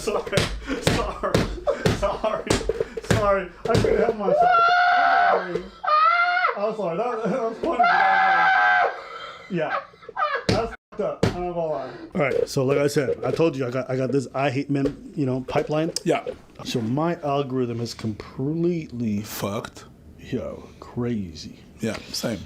Sorry. I couldn't help myself. I'm sorry. That was funny. Yeah. That's fucked up. I'm not gonna lie. All right. So like I said, I told you I got this I hate men, pipeline. Yeah. So my algorithm is completely Fucked. crazy. Yeah, same.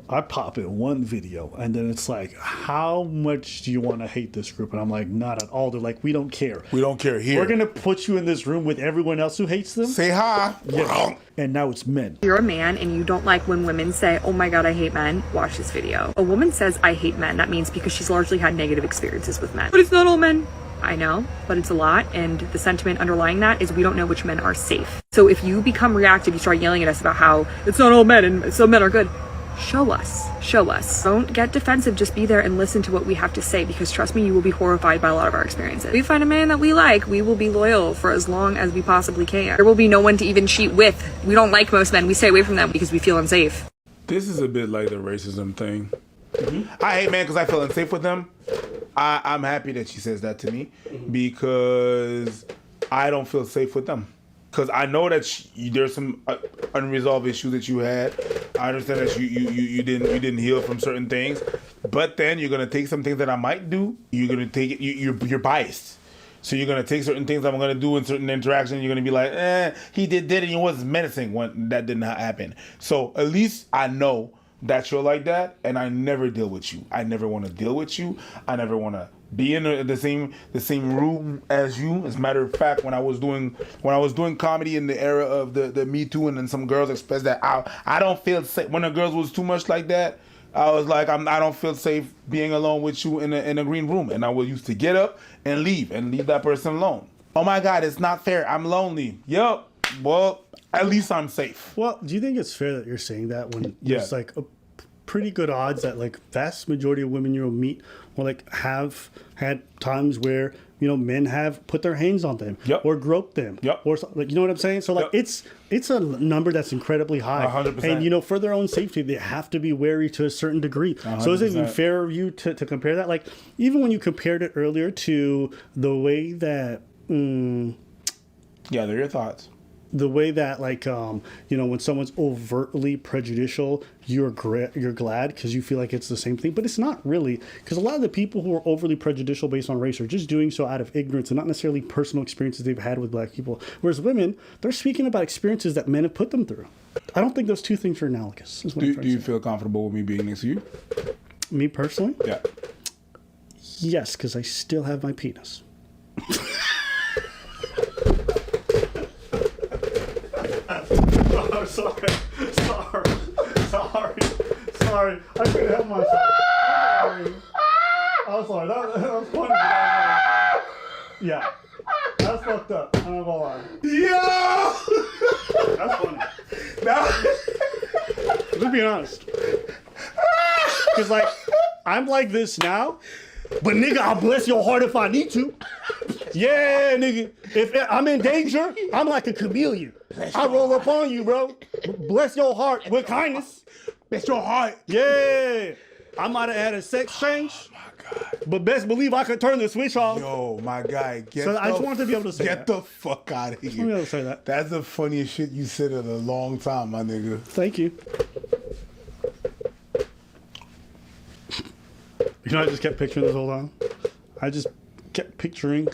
I pop in one video and then it's like, how much do you want to hate this group? And I'm like, not at all. They're like, we don't care. We don't care here. We're going to put you in this room with everyone else who hates them. Say hi. Yeah. And now it's men. You're a man and you don't like when women say, oh my God, I hate men, watch this video. A woman says, I hate men. That means because she's largely had negative experiences with men. But it's not all men. I know, but it's a lot. And the sentiment underlying that is we don't know which men are safe. So if you become reactive, you start yelling at us about how it's not all men and some men are good. Show us. Don't get defensive. Just be there and listen to what we have to say, because trust me, you will be horrified by a lot of our experiences. If we find a man that we like, we will be loyal for as long as we possibly can. There will be no one to even cheat with. We don't like most men. We stay away from them because we feel unsafe. This is a bit like the racism thing. I hate men because I feel unsafe with them. I'm happy that she says that to me because I don't feel safe with them. Because I know that there's some unresolved issues that you had. I understand that you didn't heal from certain things, but then you're gonna take some things that I might do. You're gonna take it. You're biased, so you're gonna take certain things I'm gonna do in certain interactions. You're gonna be like, he did it. He was menacing when that did not happen. So at least I know that you're like that, and I never deal with you. I never want to deal with you. I never want to be in the same room as you. As a matter of fact, when I was doing comedy in the era of the Me Too, and then some girls expressed that I don't feel safe when the girls was too much like that. I was like, I don't feel safe being alone with you in a green room, and I was used to get up and leave that person alone. Oh my God, it's not fair. I'm lonely. Yup. Well, at least I'm safe. Well, do you think it's fair that you're saying that when there's like a pretty good odds that like vast majority of women you'll meet will like have had times where men have put their hands on them or groped them or like, you know what I'm saying? So like it's a number that's incredibly high 100%. and for their own safety they have to be wary to a certain degree. 100%. So is it even fair of you to compare that? Like even when you compared it earlier to the way that they're your thoughts. The way that like when someone's overtly prejudicial, you're glad because you feel like it's the same thing, but it's not really, because a lot of the people who are overly prejudicial based on race are just doing so out of ignorance and not necessarily personal experiences they've had with black people, whereas women, they're speaking about experiences that men have put them through. I don't think those two things are analogous. Do you feel comfortable with me being next to you? Me personally? Yeah. Yes, because I still have my penis. Sorry. I couldn't help myself. I'm sorry. That was funny. Yeah. That's fucked up. I'm not gonna lie. Yeah. That's funny. Just being honest. Because like, I'm like this now, but nigga, I'll bless your heart if I need to. Yeah, nigga. If I'm in danger, I'm like a chameleon. I roll up on you, bro. Bless your heart with kindness. Bless your heart. Yeah. I might have had a sex change. Oh my God. But best believe I could turn the switch off. Yo, my guy. I just wanted to be able to say Get the fuck out of here. Let me be able to say that. That's the funniest shit you said in a long time, my nigga. Thank you. I just kept picturing this whole time. I just kept picturing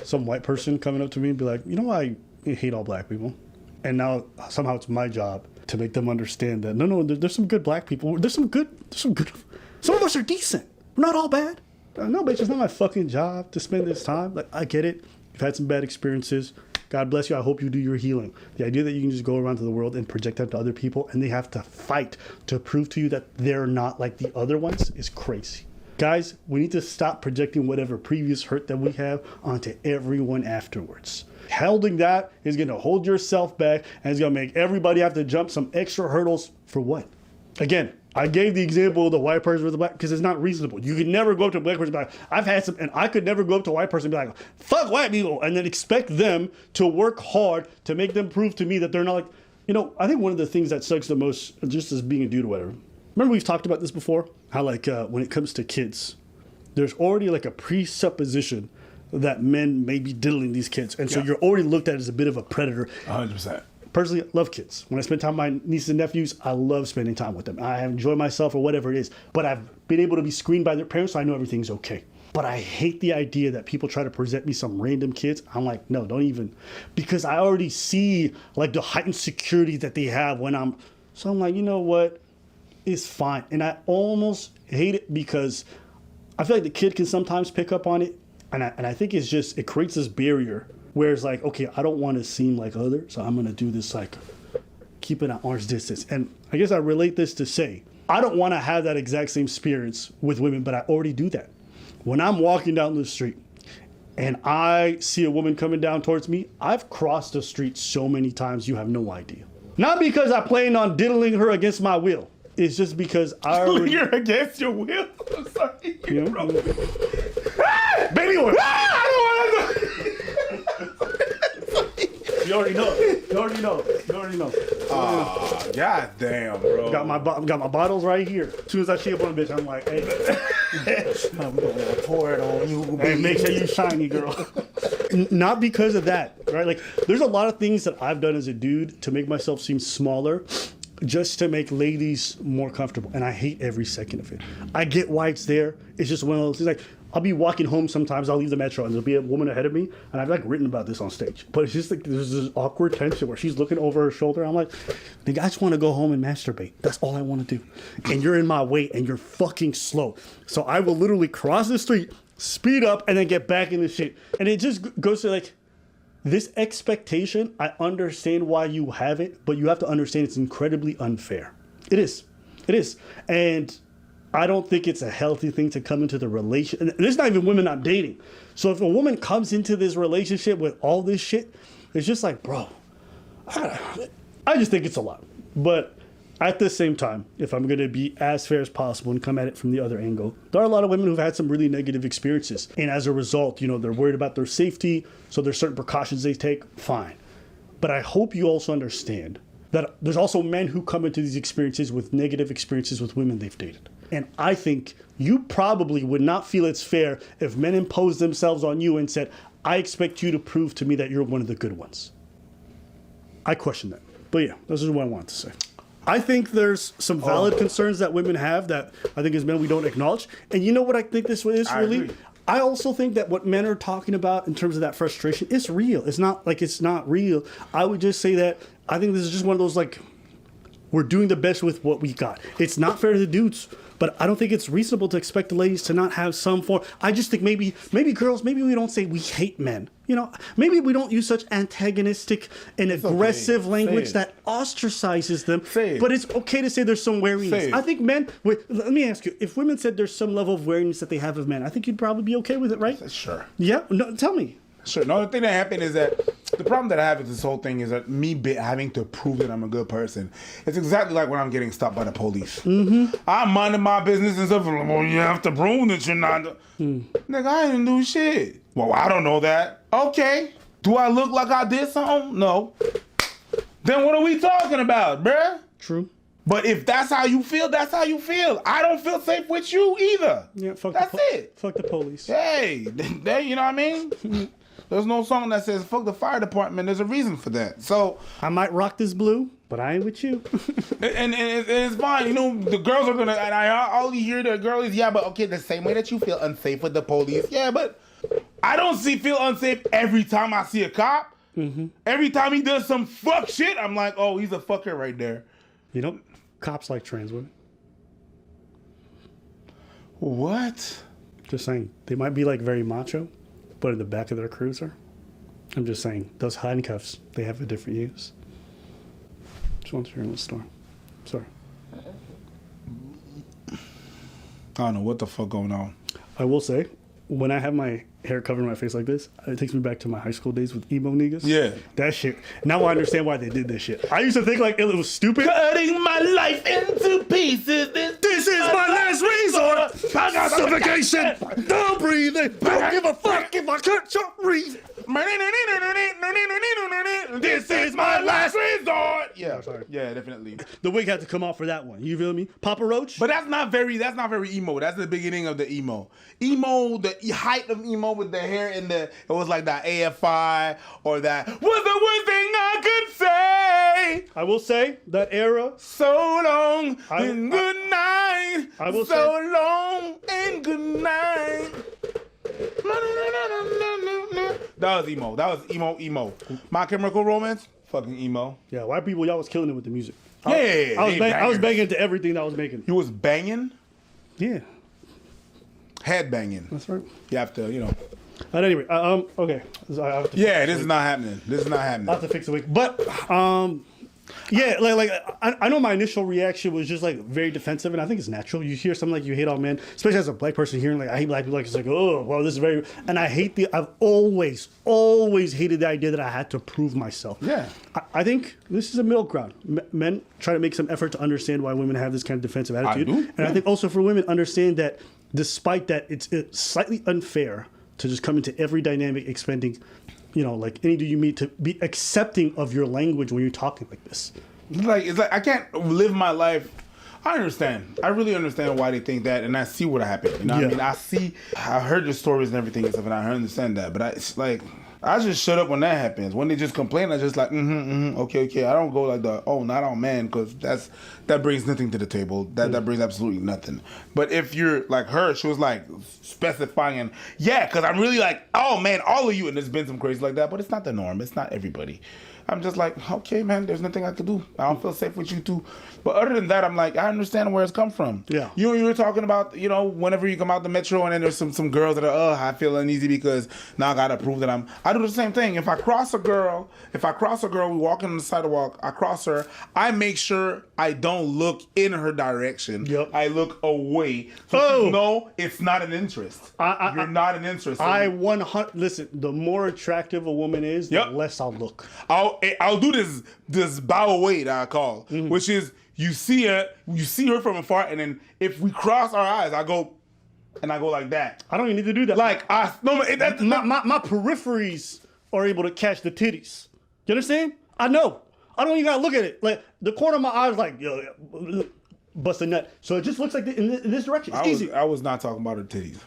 some white person coming up to me and be like, I hate all black people. And now somehow it's my job to make them understand that no, there's some good black people. There's some good. Some of us are decent. We're not all bad. No, but it's just not my fucking job to spend this time. Like, I get it. You've had some bad experiences. God bless you. I hope you do your healing. The idea that you can just go around to the world and project that to other people and they have to fight to prove to you that they're not like the other ones is crazy. Guys, we need to stop projecting whatever previous hurt that we have onto everyone afterwards. Holding that is going to hold yourself back and it's going to make everybody have to jump some extra hurdles for what? Again, I gave the example of the white person with the black because it's not reasonable. You could never go up to a black person and be like, I've had some, and I could never go up to a white person and be like, fuck white people, and then expect them to work hard to make them prove to me that they're not like, I think one of the things that sucks the most, just as being a dude or whatever, remember we've talked about this before? How like when it comes to kids, there's already like a presupposition that men may be diddling these kids. And so you're already looked at as a bit of a predator. 100%. Personally, I love kids. When I spend time with my nieces and nephews, I love spending time with them. I enjoy myself or whatever it is. But I've been able to be screened by their parents, so I know everything's okay. But I hate the idea that people try to present me some random kids. I'm like, no, don't even. Because I already see like the heightened security that they have when I'm. So I'm like, you know what? It's fine. And I almost hate it because I feel like the kid can sometimes pick up on it. And I think it's just, it creates this barrier where it's like, okay, I don't want to seem like others, so I'm going to do this like, keep it at arm's distance. And I guess I relate this to say, I don't want to have that exact same experience with women, but I already do that. When I'm walking down the street and I see a woman coming down towards me, I've crossed the street so many times you have no idea. Not because I planned on diddling her against my will. It's just because I already... You're against your will? I'm sorry. You know? Bro. Baby oil! I don't want to... You already know. You already know. You already know. Oh, god damn, bro. Got my bottles right here. As soon as I see up on a bitch, I'm like, hey, I'm gonna pour it on you. Hey, make sure you shiny, girl. Not because of that, right? Like, there's a lot of things that I've done as a dude to make myself seem smaller, just to make ladies more comfortable. And I hate every second of it. I get why it's there. It's just one of those things. Like, I'll be walking home sometimes, I'll leave the metro, and there'll be a woman ahead of me, and I've like written about this on stage. But it's just like there's this awkward tension where she's looking over her shoulder. I'm like, nigga, I just want to go home and masturbate. That's all I want to do. And you're in my way, and you're fucking slow. So I will literally cross the street, speed up, and then get back in the shit. And it just goes to like, this expectation, I understand why you have it, but you have to understand it's incredibly unfair. It is. It is. And I don't think it's a healthy thing to come into the relation. And there's not even women I'm dating. So if a woman comes into this relationship with all this shit, it's just like, bro, I just think it's a lot. But at the same time, if I'm going to be as fair as possible and come at it from the other angle, there are a lot of women who've had some really negative experiences. And as a result, you know, they're worried about their safety. So there's certain precautions they take. Fine. But I hope you also understand that there's also men who come into these experiences with negative experiences with women they've dated. And I think you probably would not feel it's fair if men imposed themselves on you and said, I expect you to prove to me that you're one of the good ones. I question that. But yeah, this is what I wanted to say. I think there's some valid concerns that women have that I think as men we don't acknowledge. And you know what I think this is really? Agree. I also think that what men are talking about in terms of that frustration is real. It's not like it's not real. I would just say that I think this is just one of those like, we're doing the best with what we got. It's not fair to the dudes, but I don't think it's reasonable to expect the ladies to not have some form. I just think maybe girls, maybe we don't say we hate men. You know, maybe we don't use such antagonistic and aggressive language that ostracizes them. But it's okay to say there's some wariness. I think men, wait, let me ask you, if women said there's some level of wariness that they have of men, I think you'd probably be okay with it, right? Sure. Yeah? No, tell me. Sure. No, the thing that happened is that the problem that I have with this whole thing is that me having to prove that I'm a good person. It's exactly like when I'm getting stopped by the police. Mm-hmm. I'm minding my business and stuff. Well, you have to prove that you're not. Nigga, I didn't do shit. Well, I don't know that. Okay. Do I look like I did something? No. Then what are we talking about, bruh? True. But if that's how you feel, that's how you feel. I don't feel safe with you either. Yeah, that's it. Fuck the police. Hey, you know what I mean? There's no song that says fuck the fire department. There's a reason for that. So I might rock this blue, but I ain't with you. and it's fine. You know, the girls are gonna, and I all you hear the girl is, yeah, but okay, the same way that you feel unsafe with the police. Yeah, but I don't feel unsafe every time I see a cop. Mm-hmm. Every time he does some fuck shit, I'm like, oh, he's a fucker right there. You know, cops like trans women. What? Just saying. They might be like very macho, but in the back of their cruiser, I'm just saying, those handcuffs, they have a different use. Just want to hear in the store. Sorry. I don't know what the fuck going on. I will say, when I have my hair covering my face like this, it takes me back to my high school days with emo niggas. Yeah. That shit. Now I understand why they did this shit. I used to think like it was stupid. Cutting my life into pieces. This is my last resort. Suffocation. Don't breathe. Don't give a fuck if I cut your breathe. This is my last resort. Yeah, sorry. Yeah, definitely. The wig had to come off for that one. You feel me? Papa Roach. But that's not very emo. That's the beginning of the emo. Emo, the height of emo with the hair in the, it was like that AFI or that was the worst thing I could say. I will say that era. So long and good night. I will so say. long and good night. That was emo. That was emo. My Chemical Romance, fucking emo. Yeah, white people, y'all was killing it with the music. Yeah, I was banging to everything that I was making. You was banging? Yeah. Head banging. That's right. You have to, you know. At any rate, okay. I have to This is not happening. This is not happening. I have to fix the wig. But, yeah, like I know my initial reaction was just like very defensive, and I think it's natural. You hear something like you hate all men, especially as a black person hearing like I hate black people, like it's like, oh, well, this is very, and I've always hated the idea that I had to prove myself. Yeah. I think this is a middle ground. Men try to make some effort to understand why women have this kind of defensive attitude. I do. And I think also for women understand that despite that, it's slightly unfair to just come into every dynamic expending, you know, like any dude you meet to be accepting of your language when you're talking like this. It's like I can't live my life. I understand. I really understand why they think that, and I see what happened. You know what I mean? I heard the stories and everything and stuff, and I understand that. But it's like, I just shut up when that happens. When they just complain, I just like, okay. I don't go like not all men, because that brings nothing to the table. That brings absolutely nothing. But if you're like her, she was like specifying, and because I'm really like, oh man, all of you, and there's been some crazy like that, but it's not the norm. It's not everybody. I'm just like, okay, man, there's nothing I could do. I don't feel safe with you too. But other than that, I'm like, I understand where it's come from. Yeah. You were talking about, you know, whenever you come out the metro and then there's some girls that are, I feel uneasy because now I gotta prove that I do the same thing. If I cross a girl, we walking on the sidewalk, I cross her, I make sure I don't look in her direction. Yep. I look away. So no, it's not an interest. You're not an interest. Listen, the more attractive a woman is, the less I'll look. I'll do this bow away that I call, which is you see her from afar, and then if we cross our eyes, I go like that. I don't even need to do that. Like my peripheries are able to catch the titties. You understand? I know. I don't even gotta look at it. Like the corner of my eye is like, bust a nut. So it just looks like in this direction. It's easy. I was not talking about her titties.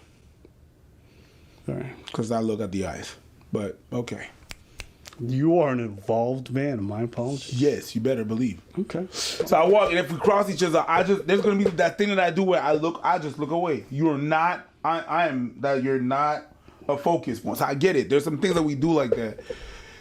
All right. Because I look at the eyes. But okay. You are an involved man. My apologies. Yes, you better believe. Okay. So I walk, and if we cross each other, there's gonna be that thing that I do where I just look away. You're not. You're not a focus point. So I get it. There's some things that we do like that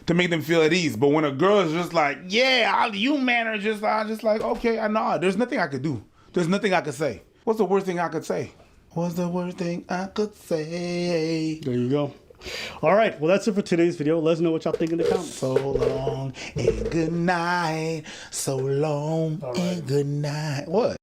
to make them feel at ease. But when a girl is just like, you men are just, I just like, okay, I know. There's nothing I could do. There's nothing I could say. What's the worst thing I could say? What's the worst thing I could say? There you go. All right, well, that's it for today's video. Let us know what y'all think in the comments. So long and good night. So long and good night. What?